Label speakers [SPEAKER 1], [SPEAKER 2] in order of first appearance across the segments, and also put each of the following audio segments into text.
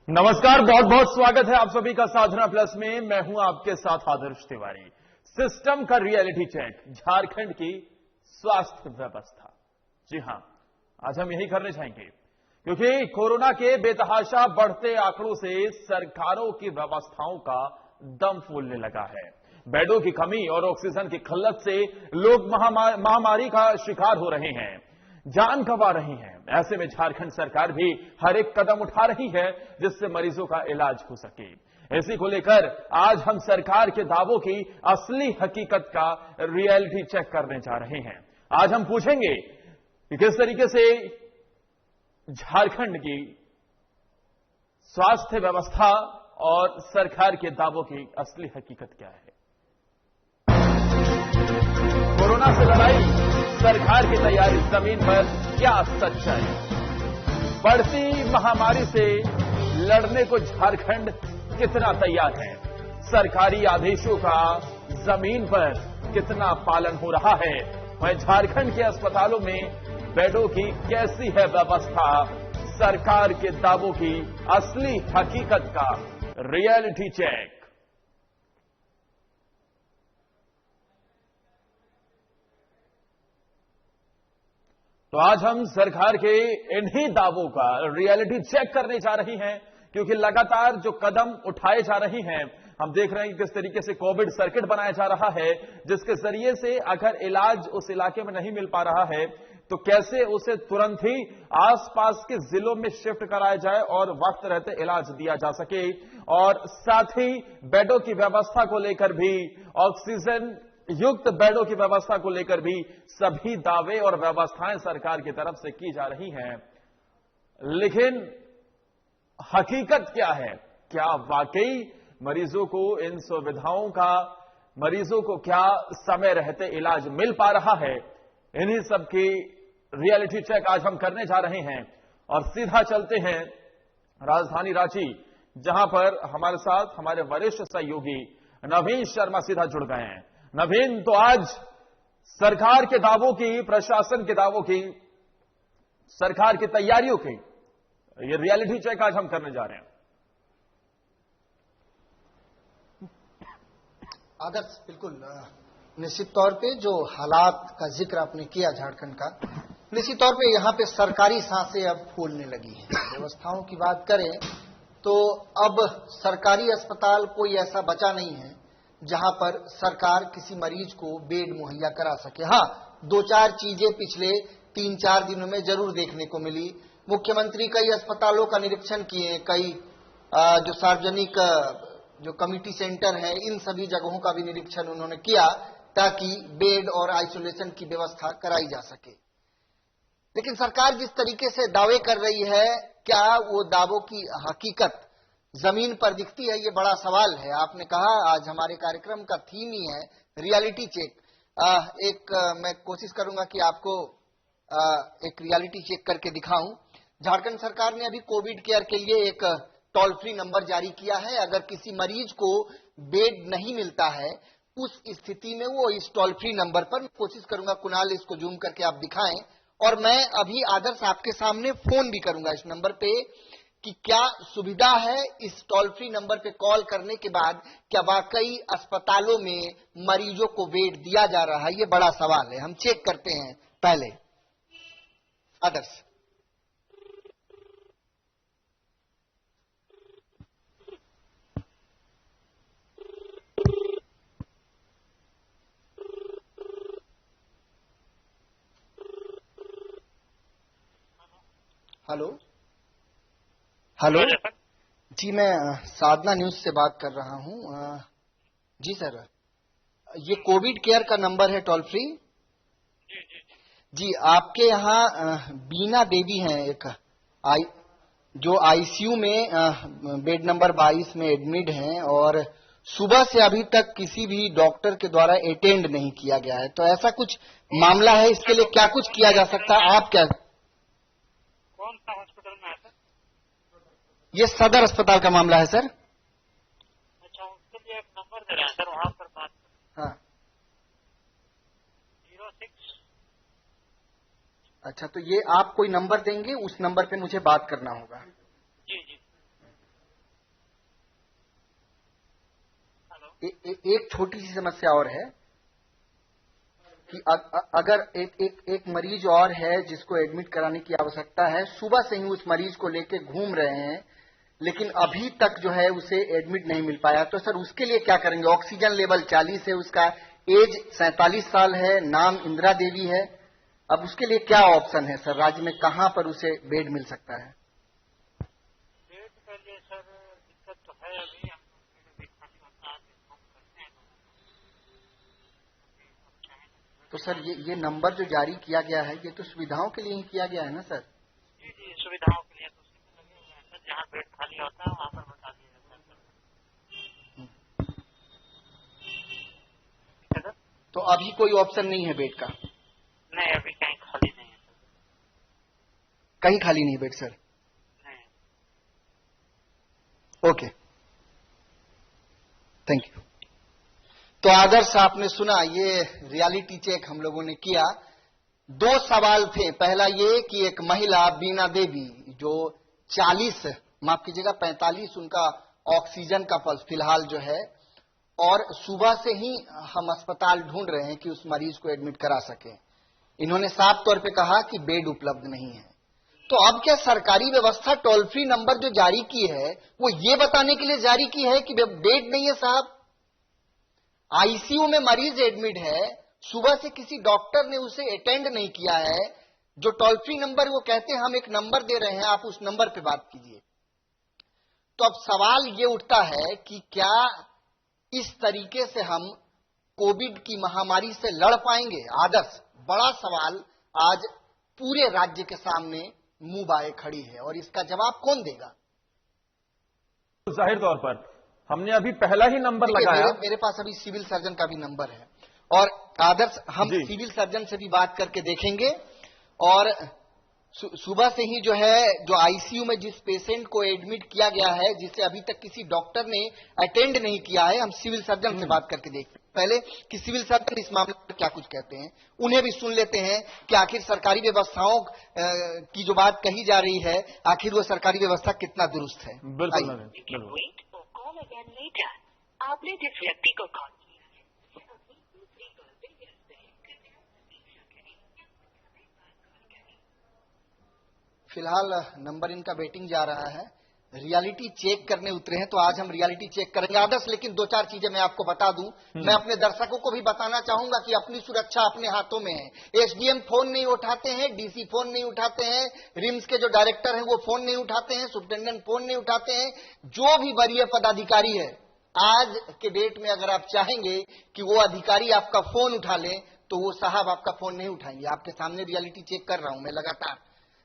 [SPEAKER 1] नमस्कार, बहुत बहुत स्वागत है आप सभी का साधना प्लस में। मैं हूं आपके साथ आदर्श तिवारी। सिस्टम का रियलिटी चेक, झारखंड की स्वास्थ्य व्यवस्था। जी हां, आज हम यही करने चाहेंगे क्योंकि कोरोना के बेतहाशा बढ़ते आंकड़ों से सरकारों की व्यवस्थाओं का दम फूलने लगा है। बेडों की कमी और ऑक्सीजन की किल्लत से लोग महामारी का शिकार हो रहे हैं, जान गंवा रही हैं। ऐसे में झारखंड सरकार भी हर एक कदम उठा रही है जिससे मरीजों का इलाज हो सके। इसी को लेकर आज हम सरकार के दावों की असली हकीकत का रियलिटी चेक करने जा रहे हैं। आज हम पूछेंगे कि किस तरीके से झारखंड की स्वास्थ्य व्यवस्था और सरकार के दावों की असली हकीकत क्या है। कोरोना से लड़ाई, सरकार की तैयारी, जमीन पर क्या सच्चाई। बढ़ती महामारी से लड़ने को झारखंड कितना तैयार है, सरकारी आदेशों का जमीन पर कितना पालन हो रहा है, वहीं झारखंड के अस्पतालों में बेडों की कैसी है व्यवस्था, सरकार के दावों की असली हकीकत का रियलिटी चेक। तो आज हम सरकार के इन्हीं दावों का रियलिटी चेक करने जा रही हैं क्योंकि लगातार जो कदम उठाए जा रहे हैं, हम देख रहे हैं किस तरीके से कोविड सर्किट बनाया जा रहा है, जिसके जरिए से अगर इलाज उस इलाके में नहीं मिल पा रहा है तो कैसे उसे तुरंत ही आसपास के जिलों में शिफ्ट कराया जाए और वक्त रहते इलाज दिया जा सके। और साथ ही बेडों की व्यवस्था को लेकर भी, ऑक्सीजन युक्त बेडों की व्यवस्था को लेकर भी सभी दावे और व्यवस्थाएं सरकार की तरफ से की जा रही हैं। लेकिन हकीकत क्या है? क्या वाकई मरीजों को इन सुविधाओं का, मरीजों को क्या समय रहते इलाज मिल पा रहा है? इन्हीं सब की रियलिटी चेक आज हम करने जा रहे हैं और सीधा चलते हैं राजधानी रांची, जहां पर हमारे साथ हमारे वरिष्ठ सहयोगी नवीन शर्मा सीधा जुड़ गए हैं। नवीन, तो आज सरकार के दावों की, प्रशासन के दावों की, सरकार की तैयारियों की ये रियलिटी चेक आज हम करने जा रहे हैं।
[SPEAKER 2] आदर्श, बिल्कुल निश्चित तौर पे जो हालात का जिक्र आपने किया झारखंड का, निश्चित तौर पे यहाँ पे सरकारी सांसें अब फूलने लगी हैं। व्यवस्थाओं की बात करें तो अब सरकारी अस्पताल कोई ऐसा बचा नहीं है जहां पर सरकार किसी मरीज को बेड मुहैया करा सके। हाँ, दो चार चीजें पिछले 3-4 दिनों में जरूर देखने को मिली। मुख्यमंत्री कई अस्पतालों का निरीक्षण किए, कई जो सार्वजनिक जो कम्युनिटी सेंटर है, इन सभी जगहों का भी निरीक्षण उन्होंने किया ताकि बेड और आइसोलेशन की व्यवस्था कराई जा सके। लेकिन सरकार जिस तरीके से दावे कर रही है, क्या वो दावों की हकीकत जमीन पर दिखती है, ये बड़ा सवाल है। आपने कहा आज हमारे कार्यक्रम का थीम ही है रियलिटी चेक। मैं कोशिश करूंगा कि आपको एक रियलिटी चेक करके दिखाऊं। झारखंड सरकार ने अभी कोविड केयर के लिए एक टोल फ्री नंबर जारी किया है। अगर किसी मरीज को बेड नहीं मिलता है, उस स्थिति में वो इस टोल फ्री नंबर पर, कोशिश करूंगा कुणाल इसको जूम करके आप दिखाएं, और मैं अभी आदर्श आपके सामने फोन भी करूंगा इस नंबर पे कि क्या सुविधा है इस टोल फ्री नंबर पे कॉल करने के बाद, क्या वाकई अस्पतालों में मरीजों को बेड दिया जा रहा है? ये बड़ा सवाल है, हम चेक करते हैं पहले। आदर्श, हेलो हेलो जी, मैं साधना न्यूज से बात कर रहा हूं। जी सर, ये कोविड केयर का नंबर है टोल फ्री। जी, आपके यहाँ बीना देवी हैं एक जो आईसीयू में बेड नंबर 22 में एडमिट हैं और सुबह से अभी तक किसी भी डॉक्टर के द्वारा अटेंड नहीं किया गया है। तो ऐसा कुछ मामला है, इसके लिए क्या कुछ किया जा सकता है? आप क्या,
[SPEAKER 3] कौन सा हॉस्पिटल में है सर?
[SPEAKER 2] ये सदर अस्पताल का मामला है सर।
[SPEAKER 3] अच्छा, उसके लिए एक नंबर दे रहे हैं सर, वहां पर बात।
[SPEAKER 2] हाँ,
[SPEAKER 3] 06।
[SPEAKER 2] अच्छा, तो ये आप कोई नंबर देंगे, उस नंबर पे मुझे बात करना होगा।
[SPEAKER 3] जी जी।
[SPEAKER 2] एक छोटी सी समस्या और है कि अगर एक मरीज और है जिसको एडमिट कराने की आवश्यकता है, सुबह से ही उस मरीज को लेके घूम रहे हैं, लेकिन अभी तक जो है उसे एडमिट नहीं मिल पाया, तो सर उसके लिए क्या करेंगे? ऑक्सीजन लेवल 40 है, उसका एज 47 साल है, नाम इंदिरा देवी है। अब उसके लिए क्या ऑप्शन है सर? राज्य में कहां पर उसे बेड मिल सकता है?
[SPEAKER 3] बेड के लिए सर दिक्कत तो है, अभी हम लोग खाली होता है करते हैं।
[SPEAKER 2] तो सर ये नंबर जो जारी किया गया है, ये तो सुविधाओं के लिए ही किया गया है ना सर?
[SPEAKER 3] जी जी, सुविधाओं के लिए तो उसी में लगे हुए हैं सर, जहाँ बेड खाली होता है वहाँ पर बता दिया जाता है सर।
[SPEAKER 2] तो अभी कोई ऑप्शन नहीं है बेड का?
[SPEAKER 3] नहीं, अभी कहीं खाली नहीं है सर।
[SPEAKER 2] कहीं खाली नहीं बेड सर?
[SPEAKER 3] नहीं।
[SPEAKER 2] Okay, thank you. तो आदर्श, आपने सुना, ये रियलिटी चेक हम लोगों ने किया। 2 सवाल थे। पहला ये कि एक महिला बीना देवी जो 40, माफ कीजिएगा 45 उनका ऑक्सीजन का पल्स फिलहाल जो है, और सुबह से ही हम अस्पताल ढूंढ रहे हैं कि उस मरीज को एडमिट करा सके। इन्होंने साफ तौर पे कहा कि बेड उपलब्ध नहीं है। तो अब क्या सरकारी व्यवस्था टोल फ्री नंबर जो जारी की है वो ये बताने के लिए जारी की है कि बेड नहीं है साहब? आईसीयू में मरीज एडमिट है, सुबह से किसी डॉक्टर ने उसे अटेंड नहीं किया है। जो टोल फ्री नंबर, वो कहते हैं हम एक नंबर दे रहे हैं, आप उस नंबर पे बात कीजिए। तो अब सवाल ये उठता है कि क्या इस तरीके से हम कोविड की महामारी से लड़ पाएंगे? आदर्श, बड़ा सवाल आज पूरे राज्य के सामने मुंह बाए खड़ी है, और इसका जवाब कौन देगा?
[SPEAKER 1] जाहिर तौर पर हमने अभी पहला ही नंबर लगाया।
[SPEAKER 2] मेरे पास अभी सिविल सर्जन का भी नंबर है, और आदर्श हम सिविल सर्जन से भी बात करके देखेंगे। और सुबह से ही जो है, जो आईसीयू में जिस पेशेंट को एडमिट किया गया है, जिसे अभी तक किसी डॉक्टर ने अटेंड नहीं किया है, हम सिविल सर्जन से बात करके देखते हैं पहले कि सिविल सर्जन इस मामले पर क्या कुछ कहते हैं। उन्हें भी सुन लेते हैं कि आखिर सरकारी व्यवस्थाओं की जो बात कही जा रही है, आखिर वो सरकारी व्यवस्था कितना दुरुस्त है।
[SPEAKER 1] बिल्कुल।
[SPEAKER 4] आपने जिस व्यक्ति को कॉल किया है
[SPEAKER 2] फिलहाल नंबर इनका वेटिंग जा रहा है। रियलिटी चेक करने उतरे हैं, तो आज हम रियलिटी चेक करेंगे आदर्श। लेकिन 2-4 चीजें मैं आपको बता दूं। मैं अपने दर्शकों को भी बताना चाहूंगा कि अपनी सुरक्षा अपने हाथों में है। एसडीएम फोन नहीं उठाते हैं, डीसी फोन नहीं उठाते हैं, रिम्स के जो डायरेक्टर हैं वो फोन नहीं उठाते हैं, सुप्रिंटेंडेंट फोन नहीं उठाते हैं। जो भी वरीय पदाधिकारी है, आज के डेट में अगर आप चाहेंगे कि वो अधिकारी आपका फोन उठा लें, तो वो साहब आपका फोन नहीं उठाएंगे। आपके सामने रियलिटी चेक कर रहा हूं मैं लगातार।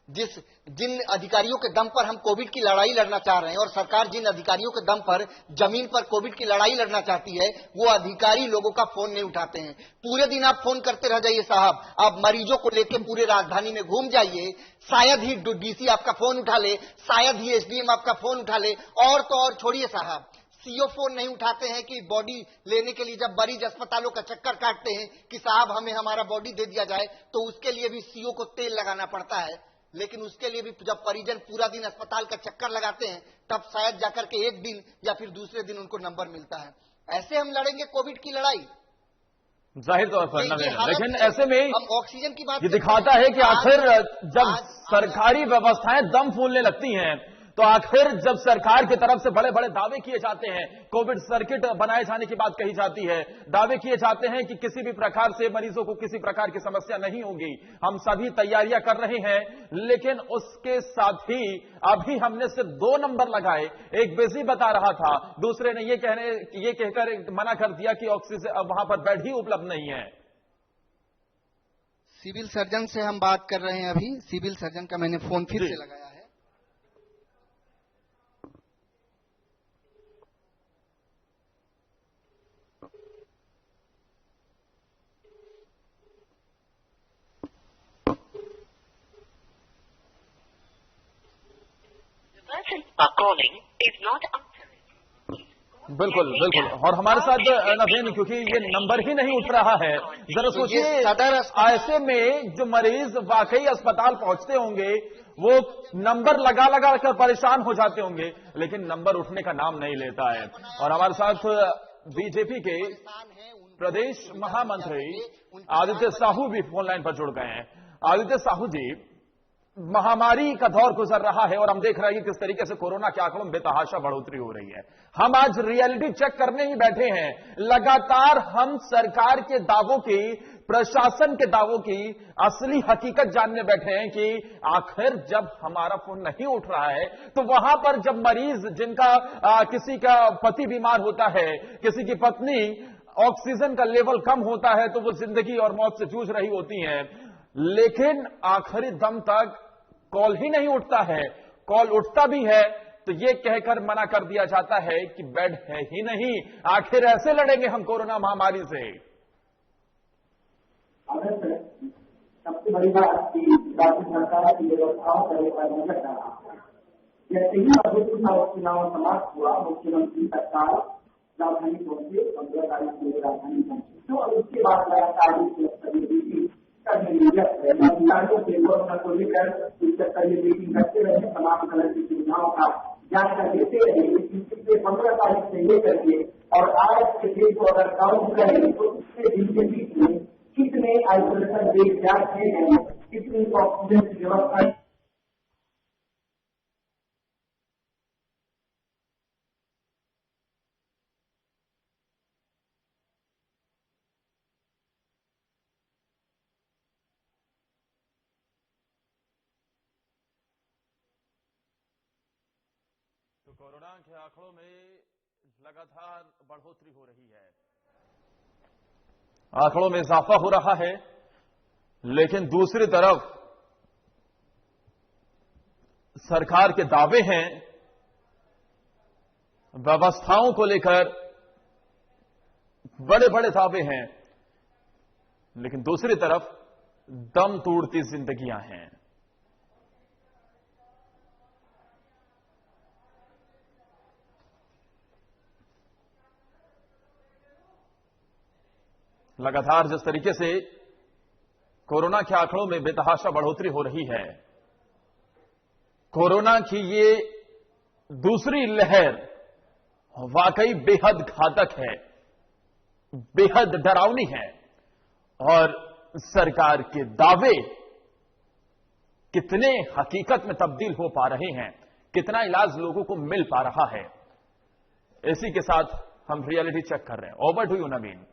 [SPEAKER 2] जिन अधिकारियों के दम पर हम कोविड की लड़ाई लड़ना चाह रहे हैं, और सरकार जिन अधिकारियों के दम पर जमीन पर कोविड की लड़ाई लड़ना चाहती है, वो अधिकारी लोगों का फोन नहीं उठाते हैं। पूरे दिन आप फोन करते रह जाइए साहब, आप मरीजों को लेकर पूरे राजधानी में घूम जाइए, शायद ही डीसी आपका फोन उठा ले, शायद ही एसडीएम आपका फोन उठा ले, और तो और छोड़िए साहब, सीओ फोन नहीं उठाते हैं कि बॉडी लेने के लिए जब मरीज अस्पतालों का चक्कर काटते हैं कि साहब हमें हमारा बॉडी दे दिया जाए, तो उसके लिए भी सीओ को तेल लगाना पड़ता है। लेकिन उसके लिए भी जब परिजन पूरा दिन अस्पताल का चक्कर लगाते हैं, तब शायद जाकर के एक दिन या फिर दूसरे दिन उनको नंबर मिलता है। ऐसे हम लड़ेंगे कोविड की लड़ाई?
[SPEAKER 1] जाहिर तौर पर लेकिन ऐसे में
[SPEAKER 2] हम ऑक्सीजन की बात
[SPEAKER 1] ये दिखाता है कि आखिर जब सरकारी व्यवस्थाएं दम फूलने लगती हैं, तो आखिर जब सरकार की तरफ से बड़े बड़े दावे किए जाते हैं, कोविड सर्किट बनाए जाने की बात कही जाती है, दावे किए जाते हैं कि किसी भी प्रकार से मरीजों को किसी प्रकार की समस्या नहीं होगी, हम सभी तैयारियां कर रहे हैं, लेकिन उसके साथ ही अभी हमने सिर्फ 2 नंबर लगाए। एक बिजी बता रहा था, दूसरे ने ये कहकर मना कर दिया कि ऑक्सीजन वहां पर बेड ही उपलब्ध नहीं है।
[SPEAKER 2] सिविल सर्जन से हम बात कर रहे हैं अभी। सिविल सर्जन का मैंने फोन फिर से लगाया है।
[SPEAKER 1] बिल्कुल बिल्कुल। और हमारे साथ नवीन, क्योंकि ये नंबर ही नहीं उठ रहा है, जरा सोचिए ऐसे में जो मरीज वाकई अस्पताल पहुंचते होंगे, वो नंबर लगा लगा कर परेशान हो जाते होंगे, लेकिन नंबर उठने का नाम नहीं लेता है। और हमारे साथ बीजेपी के प्रदेश महामंत्री आदित्य साहू भी फोन लाइन पर जुड़ गए हैं। आदित्य साहू जी, महामारी का दौर गुजर रहा है और हम देख रहे हैं कि किस तरीके से कोरोना के आंकड़ों में बेतहाशा बढ़ोतरी हो रही है। हम आज रियलिटी चेक करने ही बैठे हैं। लगातार हम सरकार के दावों की, प्रशासन के दावों की असली हकीकत जानने बैठे हैं कि आखिर जब हमारा फोन नहीं उठ रहा है तो वहां पर जब मरीज जिनका किसी का पति बीमार होता है, किसी की पत्नी ऑक्सीजन का लेवल कम होता है तो वो जिंदगी और मौत से जूझ रही होती हैं, लेकिन आखिरी दम तक कॉल ही नहीं उठता है। कॉल उठता भी है तो यह कहकर मना कर दिया जाता है कि बेड है ही नहीं। आखिर ऐसे लड़ेंगे हम कोरोना महामारी से?
[SPEAKER 5] सबसे बड़ी बात कि राज्य सरकार की व्यवस्थाओं का नजर डाला। जैसे ही चुनाव समाप्त हुआ, मुख्यमंत्री सरकार राजधानी पहुंचे, 15 तारीख को राजधानी पहुंची, तो उसके बाद लगातार अधिकारियों से कोरोना को लेकर स्तरीय मीटिंग करते रहे, तमाम तरह की सुविधाओं का जानकारी देते रहे। लेकिन पिछले 15 तारीख से लेकर के और आज के दिन को अगर काउंट करें तो पिछले दिन के बीच में कितने आइसोलेशन बेड जांच किए गए, कितनी ऑक्सीजन की व्यवस्था।
[SPEAKER 1] तो कोरोना के आंकड़ों में लगातार बढ़ोतरी हो रही है, आंकड़ों में इजाफा हो रहा है, लेकिन दूसरी तरफ सरकार के दावे हैं, व्यवस्थाओं को लेकर बड़े बड़े दावे हैं, लेकिन दूसरी तरफ दम तोड़ती जिंदगियां हैं। लगातार जिस तरीके से कोरोना के आंकड़ों में बेतहाशा बढ़ोतरी हो रही है, कोरोना की ये दूसरी लहर वाकई बेहद घातक है, बेहद डरावनी है और सरकार के दावे कितने हकीकत में तब्दील हो पा रहे हैं, कितना इलाज लोगों को मिल पा रहा है, इसी के साथ हम रियलिटी चेक कर रहे हैं। ओवर टू यू नवीन।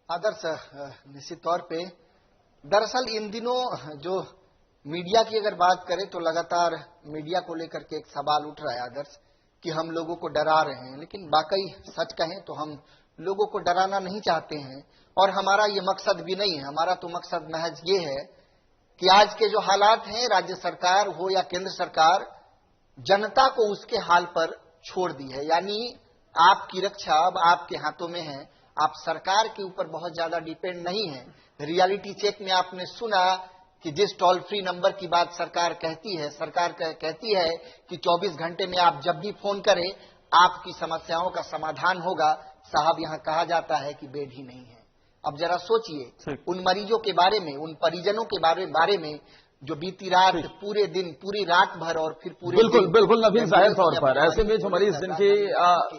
[SPEAKER 2] आदर्श, निश्चित तौर पे दरअसल इन दिनों जो मीडिया की अगर बात करें तो लगातार मीडिया को लेकर के एक सवाल उठ रहा है आदर्श कि हम लोगों को डरा रहे हैं, लेकिन वाकई सच कहें तो हम लोगों को डराना नहीं चाहते हैं और हमारा ये मकसद भी नहीं है। हमारा तो मकसद महज ये है कि आज के जो हालात हैं, राज्य सरकार हो या केंद्र सरकार, जनता को उसके हाल पर छोड़ दी है। यानी आपकी रक्षा अब आपके हाथों में है, आप सरकार के ऊपर बहुत ज्यादा डिपेंड नहीं है। रियलिटी चेक में आपने सुना कि जिस टोल फ्री नंबर की बात सरकार कहती है, सरकार कहती है कि 24 घंटे में आप जब भी फोन करें आपकी समस्याओं का समाधान होगा। साहब, यहां कहा जाता है कि बेड ही नहीं है। अब जरा सोचिए उन मरीजों के बारे में, उन परिजनों के बारे में जो बीती रात पूरे दिन, पूरी रात भर और फिर पूरे
[SPEAKER 1] बिल्कुल नवीन, जाहिर तौर पर ऐसे में जो मरीज जिनके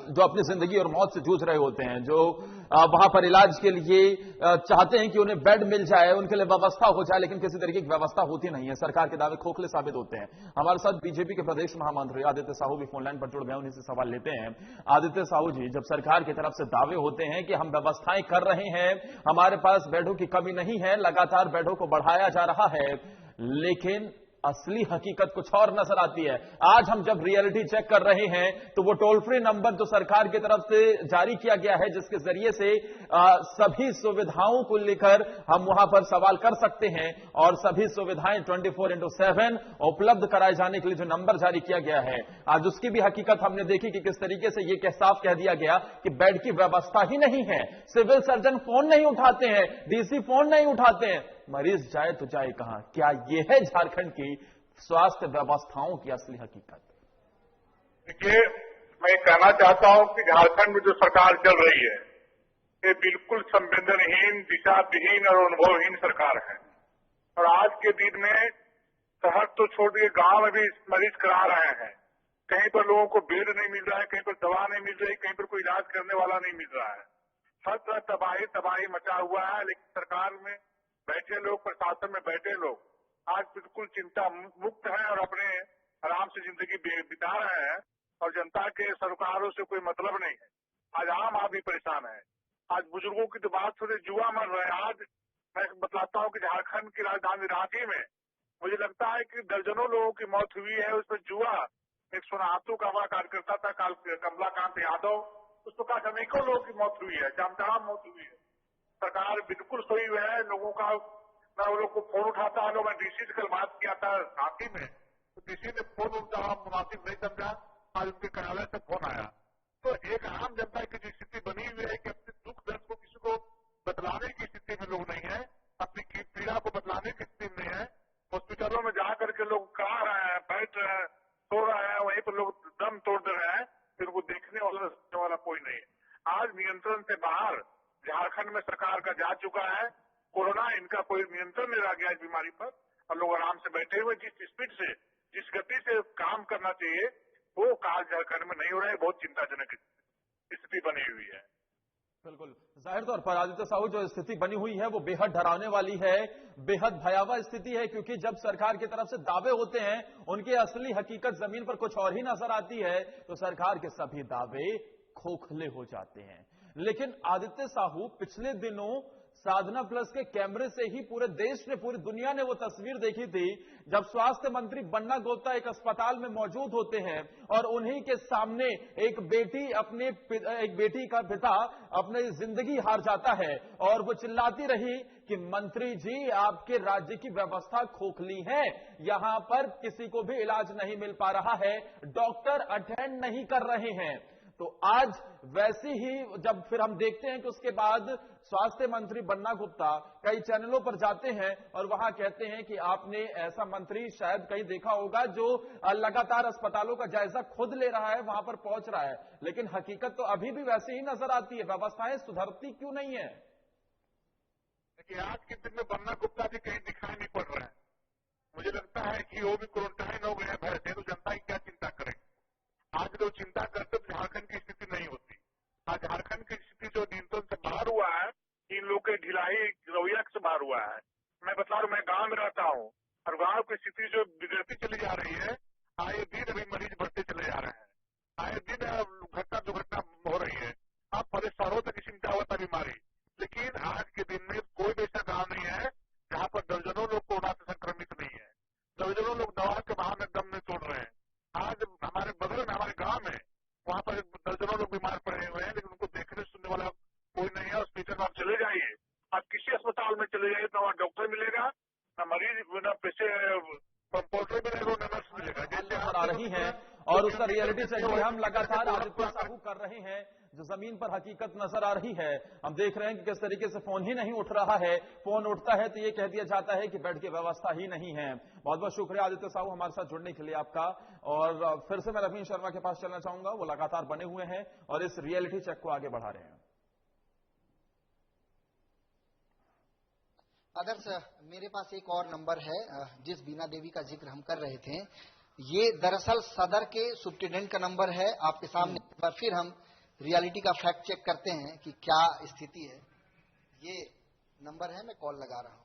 [SPEAKER 1] जो अपनी जिंदगी और मौत से जूझ रहे होते हैं, जो वहां पर इलाज के लिए चाहते हैं कि उन्हें बेड मिल जाए, उनके लिए व्यवस्था हो जाए, लेकिन किसी तरीके की व्यवस्था होती नहीं है। सरकार के दावे खोखले साबित होते हैं। हमारे साथ बीजेपी के प्रदेश महामंत्री आदित्य साहू भी फोन लाइन पर जुड़ गए, उन्हीं से सवाल लेते हैं। आदित्य साहू जी, जब सरकार की तरफ से दावे होते हैं कि हम व्यवस्थाएं कर रहे हैं, हमारे पास बेडों की कमी नहीं है, लगातार बेडों को बढ़ाया जा रहा है, लेकिन असली हकीकत कुछ और नजर आती है। आज हम जब रियलिटी चेक कर रहे हैं तो वो टोल फ्री नंबर जो सरकार की तरफ से जारी किया गया है, जिसके जरिए से सभी सुविधाओं को लेकर हम वहां पर सवाल कर सकते हैं और सभी सुविधाएं 24/7 उपलब्ध कराए जाने के लिए जो नंबर जारी किया गया है, आज उसकी भी हकीकत हमने देखी कि किस तरीके से यह साफ कह दिया गया कि बेड की व्यवस्था ही नहीं है। सिविल सर्जन फोन नहीं उठाते हैं, डीसी फोन नहीं उठाते हैं, मरीज जाए तो जाए कहां? क्या यह है झारखंड की स्वास्थ्य व्यवस्थाओं की असली हकीकत?
[SPEAKER 6] देखिए, मैं कहना चाहता हूं कि झारखंड में जो सरकार चल रही है ये बिल्कुल संवेदनहीन, दिशाविहीन और अनुभवहीन सरकार है। और आज के दिन में शहर तो छोड़ दिए, गांव में भी मरीज करा रहे हैं। कहीं पर लोगों को बेड नहीं मिल रहा है, कहीं पर दवा नहीं मिल रही, कहीं पर कोई इलाज करने वाला नहीं मिल रहा है। हर तरह तबाही मचा हुआ है। लेकिन सरकार में बैठे लोग, प्रशासन में बैठे लोग आज बिल्कुल चिंता मुक्त हैं और अपने आराम से जिंदगी बिता रहे हैं और जनता के सरोकारों से कोई मतलब नहीं है। आज आम आदमी परेशान है। आज बुजुर्गों की तो बात सुने जुआ मर रहे हैं। आज मैं बतलाता हूँ कि झारखंड की राजधानी रांची में मुझे लगता है कि दर्जनों लोगों की मौत हुई है। उसमें जुआ, एक सोनाहातू का हमारा कार्यकर्ता था कमलाकांत यादव, उस प्रकार अनेकों लोगों की मौत हुई है, जामतराम मौत हुई है। सरकार बिल्कुल सोई हुई है। लोगों का मैं वो लोग को फोन उठाता है। मैं डीसी से कल बात किया था रांची में, तो डीसी ने फोन उनका मुनासिब नहीं समझा। आज उनके कार्यालय से फोन आया। तो एक आम जनता की जो स्थिति बनी हुई है कि अपने दुख दर्द को किसी को बतलाने की स्थिति में लोग नहीं है, अपनी पीड़ा को बतलाने की स्थिति में है। हॉस्पिटलों में जाकर के लोग करा रहे हैं, बैठ रहे हैं, सो रहे हैं, वहीं पर लोग दम तोड़ दे रहे हैं। फिर वो देखने वाला कोई नहीं है। आज नियंत्रण से बाहर झारखंड में सरकार का जा चुका है कोरोना। इनका कोई नियंत्रण नहीं रह गया इस बीमारी पर और लोग आराम से बैठे हुए जिस स्पीड से, जिस गति से काम करना चाहिए वो काज झारखंड में नहीं हो रहा है। बहुत चिंताजनक स्थिति बनी हुई है।
[SPEAKER 1] बिल्कुल, जाहिर तौर पर आदित्य साहू जो स्थिति बनी हुई है वो बेहद डरावने वाली है, बेहद भयावह स्थिति है, क्योंकि जब सरकार की तरफ से दावे होते हैं उनकी असली हकीकत जमीन पर कुछ और ही नजर आती है, तो सरकार के सभी दावे खोखले हो जाते हैं। लेकिन आदित्य साहू पिछले दिनों साधना प्लस के कैमरे से ही पूरे देश ने, पूरी दुनिया ने वो तस्वीर देखी थी जब स्वास्थ्य मंत्री बन्ना गुप्ता एक अस्पताल में मौजूद होते हैं और उन्हीं के सामने एक बेटी का पिता अपनी जिंदगी हार जाता है और वो चिल्लाती रही कि मंत्री जी आपके राज्य की व्यवस्था खोखली है, यहां पर किसी को भी इलाज नहीं मिल पा रहा है, डॉक्टर अटेंड नहीं कर रहे हैं। तो आज वैसे ही जब फिर हम देखते हैं कि उसके बाद स्वास्थ्य मंत्री बन्ना गुप्ता कई चैनलों पर जाते हैं और वहां कहते हैं कि आपने ऐसा मंत्री शायद कहीं देखा होगा जो लगातार अस्पतालों का जायजा खुद ले रहा है, वहां पर पहुंच रहा है। लेकिन हकीकत तो अभी भी वैसे ही नजर आती है, व्यवस्थाएं सुधरती क्यों नहीं है?
[SPEAKER 6] देखिए, आज के दिन में बन्ना गुप्ता जी कहीं दिखाई नहीं पड़ रहे हैं। मुझे लगता है कि वो भी क्वारंटाइन हो गए हैं भय से, तो जनता की क्या चिंता करें। आज लोग चिंता करते तो झारखंड की स्थिति नहीं होती। आज झारखंड की स्थिति जो नियंत्रण से बाहर हुआ है, इन लोग के ढिलाई रवैया से बाहर हुआ है। मैं बता रहा हूं, मैं गांव में रहता हूं और गांव की स्थिति जो बिगड़ती चली जा रही है, आए दिन अभी मरीज बढ़ते चले जा रहे हैं, आए दिन दुर्घटना हो रही है। अब बड़े शहरों तक चिंता होता बीमारी, लेकिन आज के दिन में कोई भी ऐसा गांव नहीं है जहां पर दर्जनों लोग कोरोना से संक्रमित नहीं है, दर्जनों लोग दवा के बहाने दम में तोड़ रहे हैं। आज हमारे बगल में, हमारे गांव में, वहां पर दर्जनों लोग बीमार पड़े हुए हैं, लेकिन उनको देखने सुनने वाला कोई नहीं है। हॉस्पिटल में आप चले जाइए, आप किसी अस्पताल में चले जाइए, ना वहाँ डॉक्टर मिलेगा, ना मरीज, ना पैसे कंपाउंडर मिलेगा, ना नर्स मिलेगा।
[SPEAKER 1] जैसे आ रही है और उसका रियलिटी चेक भी हम लगातार आदित्य साहू कर रहे हैं, जो जमीन पर हकीकत नजर आ रही है। हम देख रहे हैं कि किस तरीके से फोन ही नहीं उठ रहा है, फोन उठता है तो ये कह दिया जाता है कि बेड की व्यवस्था ही नहीं है। बहुत बहुत शुक्रिया आदित्य साहू हमारे साथ जुड़ने के लिए आपका। और फिर से मैं रवीन शर्मा के पास चलना चाहूंगा, वो लगातार बने हुए हैं और इस रियलिटी चेक को आगे बढ़ा रहे हैं।
[SPEAKER 2] आदर्श, मेरे पास एक और नंबर है जिस बीना देवी का जिक्र हम कर रहे थे, ये दरअसल सदर के सुप्रिटेंडेंट का नंबर है। आपके सामने एक बार फिर हम रियलिटी का फैक्ट चेक करते हैं कि क्या स्थिति है। ये नंबर है, मैं कॉल लगा रहा हूं।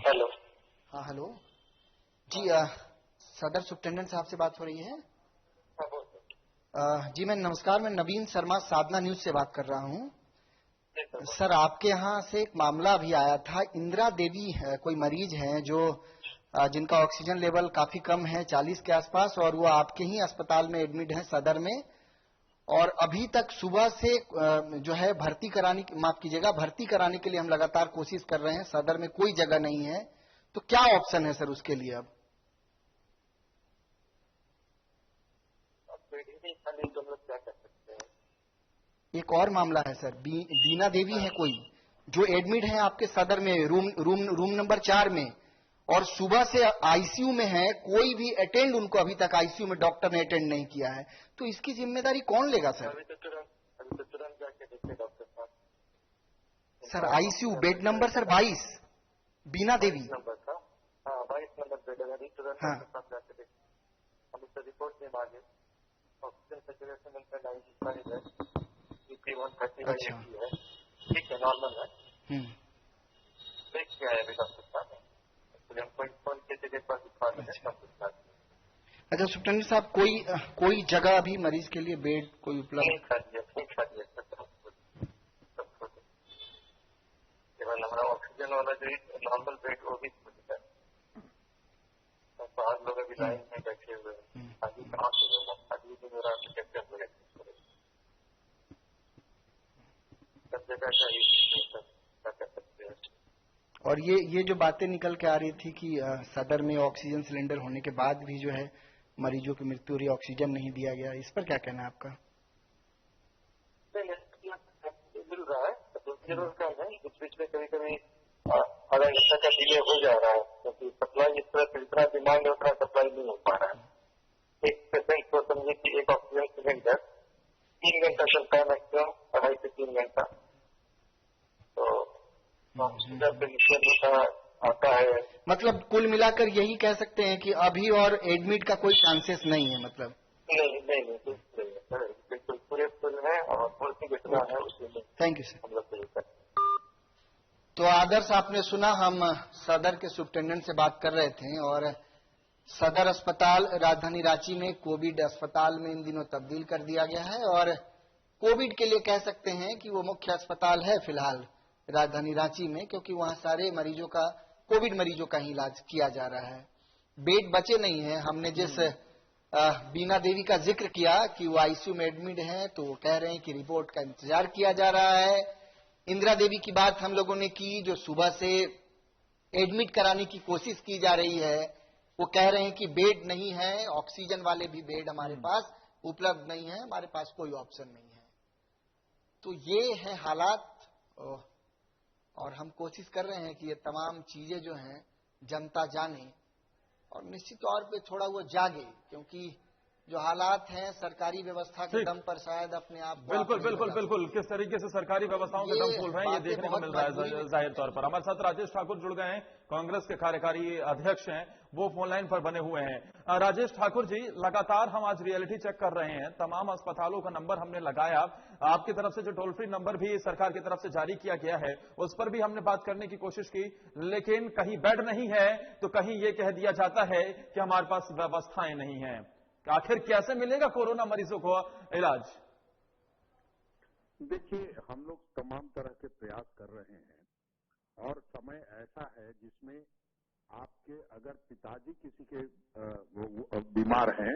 [SPEAKER 3] हेलो।
[SPEAKER 2] हाँ हेलो जी, सदर सुप्रिटेंडेंट साहब से बात हो रही है? जी मैं नमस्कार, मैं नवीन शर्मा साधना न्यूज से बात कर रहा हूँ। सर, आपके यहाँ से एक मामला अभी आया था, इंदिरा देवी कोई मरीज हैं जो जिनका ऑक्सीजन लेवल काफी कम है, 40 के आसपास, और वो आपके ही अस्पताल में एडमिट है सदर में, और अभी तक सुबह से जो है भर्ती कराने के लिए हम लगातार कोशिश कर रहे हैं। सदर में कोई जगह नहीं है, तो क्या ऑप्शन है सर उसके लिए? अब
[SPEAKER 3] क्या कर सकते हैं?
[SPEAKER 2] एक और मामला है सर, बीना देवी है कोई जो एडमिट है आपके सदर में रूम नंबर 4 में, और सुबह से आईसीयू में है, कोई भी अटेंड उनको अभी तक आईसीयू में डॉक्टर ने अटेंड नहीं किया है, तो इसकी जिम्मेदारी कौन लेगा सर?
[SPEAKER 3] अभी तो तुरंत जाके देखिए डॉक्टर साहब।
[SPEAKER 2] Sir ICU bed number sir 22 Bina Devi
[SPEAKER 7] number था। हाँ 22 नंबर बेड है। अभी तुरंत
[SPEAKER 2] हाँ।
[SPEAKER 7] डॉक्टर साहब जाके देखें, हम उससे रिपोर्ट नहीं मांगे। ऑक्सीजन सेचुरेशन उनका 95 है, BP 130/80 है, ठीक है, नॉर्मल है। देख के आए अभी डॉक्टर साहब, एक्चुअली हम फोन के जगह पर दिखा दें सब कुछ बात।
[SPEAKER 2] अच्छा सुप्रेंद्र साहब, कोई जगह अभी मरीज के लिए बेड कोई उपलब्ध?
[SPEAKER 7] नहीं खा दिया केवल हमारा ऑक्सीजन वाला जो नॉर्मल बेड वो भी खुल है। बाहर लोग अभी लाइन में बैठे हुए हैं, अभी कहाँ से होगा, अभी भी मेरा कैसे हुए सब जगह चाहिए क्या कर सकते हैं।
[SPEAKER 2] और ये जो बातें निकल के आ रही थी कि सदर में ऑक्सीजन सिलेंडर होने के बाद भी जो है मरीजों की मृत्यु हो रही, ऑक्सीजन नहीं दिया गया, इस पर क्या कहना है आपका?
[SPEAKER 7] मिल रहा है जरूर कम है, बीच में कभी कभी आधा घंटा का डिले हो जा रहा है, क्योंकि सप्लाई इस तरह से इतना डिमांड है उतना सप्लाई नहीं हो पा रहा है। एक पेशेंट को समझे कि एक ऑक्सीजन सिलेंडर 3 घंटा चलता है मैक्सिमम, 2.5 से 3 घंटा। तो ऑक्सीजन से निश्चय आता है।
[SPEAKER 2] मतलब कुल मिलाकर यही कह सकते हैं कि अभी और एडमिट का कोई चांसेस नहीं है, मतलब
[SPEAKER 7] नहीं बिल्कुल पूरे फुल है और पूरी जितना है उसमें।
[SPEAKER 2] Thank you sir.
[SPEAKER 7] हम लोग
[SPEAKER 2] तो आदर्श आपने सुना, हम सदर के सुप्रिंटेंडेंट से बात कर रहे थे और सदर अस्पताल राजधानी रांची में कोविड अस्पताल में इन दिनों तब्दील कर दिया गया है और कोविड के लिए कह सकते हैं कि वो मुख्य अस्पताल है फिलहाल राजधानी रांची में, क्योंकि वहां सारे मरीजों का कोविड मरीजों का ही इलाज किया जा रहा है। बेड बचे नहीं है। हमने जिस बीना देवी का जिक्र किया कि वो आईसीयू में एडमिट है, तो वो कह रहे हैं कि रिपोर्ट का इंतजार किया जा रहा है। इंदिरा देवी की बात हम लोगों ने की, जो सुबह से एडमिट कराने की कोशिश की जा रही है, वो कह रहे हैं कि बेड नहीं है, ऑक्सीजन वाले भी बेड हमारे पास उपलब्ध नहीं है, हमारे पास कोई ऑप्शन नहीं है। तो ये है हालात और हम कोशिश कर रहे हैं कि ये तमाम चीजें जो हैं जनता जाने और निश्चित तौर पे थोड़ा वो जागे, क्योंकि जो हालात हैं सरकारी व्यवस्था के दम पर शायद अपने आप
[SPEAKER 1] बिल्कुल किस तरीके से सरकारी व्यवस्थाओं के दम खोल रहे हैं ये देखने को मिल रहा है जाहिर तौर पर। हमारे साथ राजेश ठाकुर जुड़ गए हैं, कांग्रेस के कार्यकारी अध्यक्ष हैं, वो फोन लाइन पर बने हुए हैं। राजेश ठाकुर जी, लगातार हम आज रियलिटी चेक कर रहे हैं, तमाम अस्पतालों का नंबर हमने लगाया, आपकी तरफ से जो टोल फ्री नंबर भी सरकार की तरफ से जारी किया गया है उस पर भी हमने बात करने की कोशिश की, लेकिन कहीं बेड नहीं है तो कहीं ये कह दिया जाता है कि हमारे पास व्यवस्थाएं नहीं है। आखिर कैसे मिलेगा कोरोना मरीजों को इलाज?
[SPEAKER 6] देखिए, हम लोग तमाम तरह के प्रयास कर रहे हैं और समय ऐसा है जिसमें आपके अगर पिताजी किसी के बीमार हैं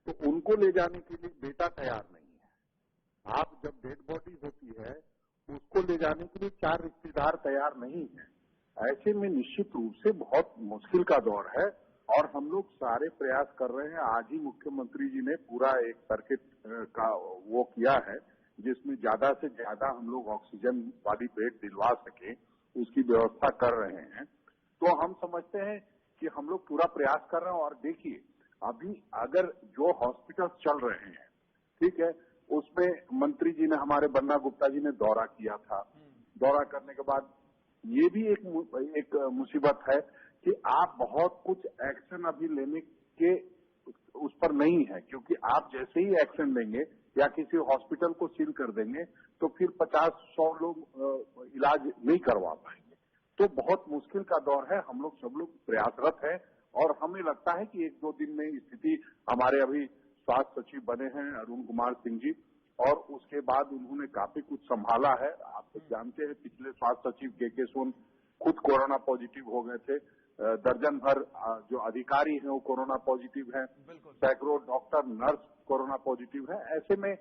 [SPEAKER 6] तो उनको ले जाने के लिए बेटा तैयार नहीं है। आप जब डेड बॉडी होती है उसको ले जाने के लिए 4 रिश्तेदार तैयार नहीं है। ऐसे में निश्चित रूप से बहुत मुश्किल का दौर है और हम लोग सारे प्रयास कर रहे हैं। आज ही मुख्यमंत्री जी ने पूरा एक सर्किट का वो किया है जिसमें ज्यादा से ज्यादा हम लोग ऑक्सीजन वाली बेड दिलवा सके, उसकी व्यवस्था कर रहे हैं। तो हम समझते हैं कि हम लोग पूरा प्रयास कर रहे हैं। और देखिए, अभी अगर जो हॉस्पिटल चल रहे हैं, ठीक है, उसमें मंत्री जी ने, हमारे बन्ना गुप्ता जी ने दौरा किया था। दौरा करने के बाद ये भी एक मुसीबत है कि आप बहुत कुछ एक्शन अभी लेने के उस पर नहीं है, क्योंकि आप जैसे ही एक्शन लेंगे या किसी हॉस्पिटल को सील कर देंगे तो फिर 50-100 लोग इलाज नहीं करवा पाएंगे। तो बहुत मुश्किल का दौर है। हम लोग सब लोग प्रयासरत हैं और हमें लगता है कि 1-2 दिन में स्थिति, हमारे अभी स्वास्थ्य सचिव बने हैं अरुण कुमार सिंह जी, और उसके बाद उन्होंने काफी कुछ संभाला है। आप तो जानते हैं, पिछले स्वास्थ्य सचिव के सोन खुद कोरोना पॉजिटिव हो गए थे, दर्जन भर जो अधिकारी हैं वो कोरोना पॉजिटिव हैं, सैकड़ों डॉक्टर नर्स कोरोना पॉजिटिव है। ऐसे में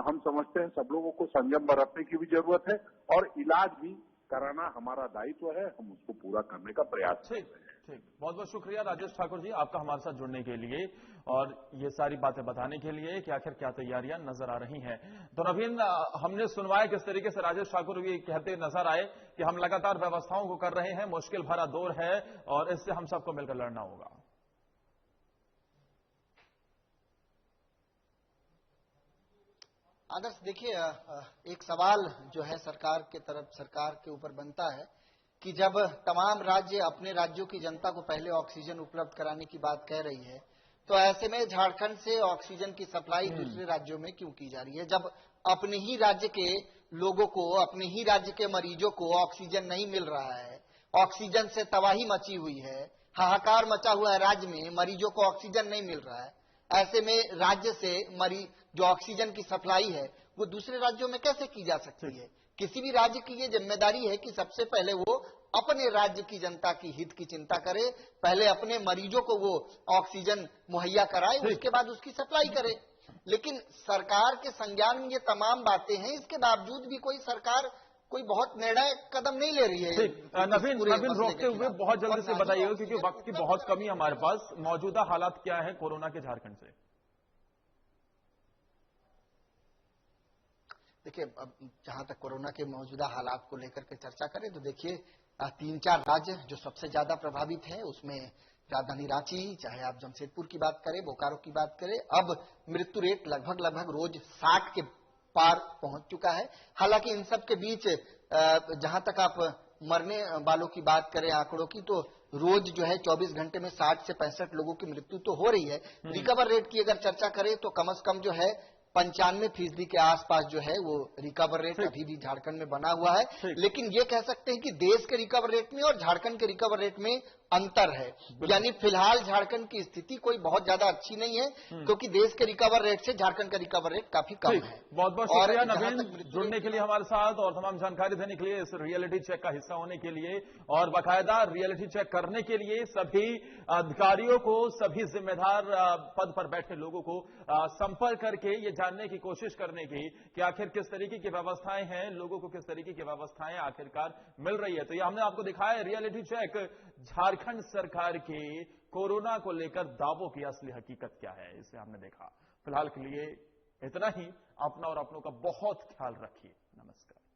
[SPEAKER 6] हम समझते हैं सब लोगों को संयम बरतने की भी जरूरत है और इलाज भी कराना हमारा दायित्व है, हम उसको पूरा करने का प्रयास कर रहे हैं।
[SPEAKER 1] ठीक, बहुत बहुत शुक्रिया राजेश ठाकुर जी आपका हमारे साथ जुड़ने के लिए और ये सारी बातें बताने के लिए कि आखिर क्या तैयारियां नजर आ रही हैं। तो नवीन, हमने सुनवाया किस तरीके से राजेश ठाकुर भी कहते नजर आए कि हम लगातार व्यवस्थाओं को कर रहे हैं, मुश्किल भरा दौर है और इससे हम सबको मिलकर लड़ना होगा।
[SPEAKER 2] आदर्श देखिए, एक सवाल जो है सरकार के ऊपर बनता है कि जब तमाम राज्य अपने राज्यों की जनता को पहले ऑक्सीजन उपलब्ध कराने की बात कह रही है, तो ऐसे में झारखंड से ऑक्सीजन की सप्लाई दूसरे राज्यों में क्यों की जा रही है, जब अपने ही राज्य के लोगों को, अपने ही राज्य के मरीजों को ऑक्सीजन नहीं मिल रहा है। ऑक्सीजन से तबाही मची हुई है, हाहाकार मचा हुआ है राज्य में, मरीजों को ऑक्सीजन नहीं मिल रहा है। ऐसे में राज्य से जो ऑक्सीजन की सप्लाई है वो दूसरे राज्यों में कैसे की जा सकती है? किसी भी राज्य की ये जिम्मेदारी है कि सबसे पहले वो अपने राज्य की जनता की हित की चिंता करे, पहले अपने मरीजों को वो ऑक्सीजन मुहैया कराए, उसके बाद उसकी सप्लाई करे। लेकिन सरकार के संज्ञान में ये तमाम बातें हैं, इसके बावजूद भी कोई सरकार कोई बहुत निर्णायक कदम नहीं ले रही है।
[SPEAKER 1] नवीन रोकते हुए बहुत जल्दी से बताइएगा, क्योंकि वक्त की बहुत कमी है हमारे पास। मौजूदा हालात क्या है कोरोना के झारखंड से?
[SPEAKER 2] देखिए, अब जहां तक कोरोना के मौजूदा हालात को लेकर के चर्चा करें तो देखिए, 3-4 राज्य जो सबसे ज्यादा प्रभावित है, उसमें राजधानी रांची, चाहे आप जमशेदपुर की बात करें, बोकारो की बात करें, अब मृत्यु रेट लगभग रोज 60 के पार पहुंच चुका है। हालांकि इन सब के बीच जहां तक आप मरने वालों की बात करें आंकड़ों की, तो रोज जो है 24 घंटे में 60 से 65 लोगों की मृत्यु तो हो रही है। रिकवर रेट की अगर चर्चा करें तो कम से कम जो है 95% के आसपास जो है वो रिकवर रेट अभी भी झारखंड में बना हुआ है। लेकिन ये कह सकते हैं कि देश के रिकवर रेट में और झारखंड के रिकवर रेट में अंतर है। यानी फिलहाल झारखंड की स्थिति कोई बहुत ज्यादा अच्छी नहीं है, क्योंकि देश के रिकवर रेट से झारखंड का रिकवर रेट काफी कम है।
[SPEAKER 1] बहुत बहुत शुक्रिया नवीन, जुड़ने के लिए हमारे साथ और तमाम जानकारी देने के लिए, इस रियलिटी चेक का हिस्सा होने के लिए और बाकायदा रियलिटी चेक करने के लिए सभी अधिकारियों को, सभी जिम्मेदार पद पर बैठे लोगों को संपर्क करके ये जानने की कोशिश करने की कि आखिर किस तरीके की व्यवस्थाएं हैं, लोगों को किस तरीके की व्यवस्थाएं आखिरकार मिल रही है। तो ये हमने आपको दिखाया रियलिटी चेक, झारखंड सरकार के कोरोना को लेकर दावों की असली हकीकत क्या है, इसे हमने देखा। फिलहाल के लिए इतना ही। अपना और अपनों का बहुत ख्याल रखिए। नमस्कार।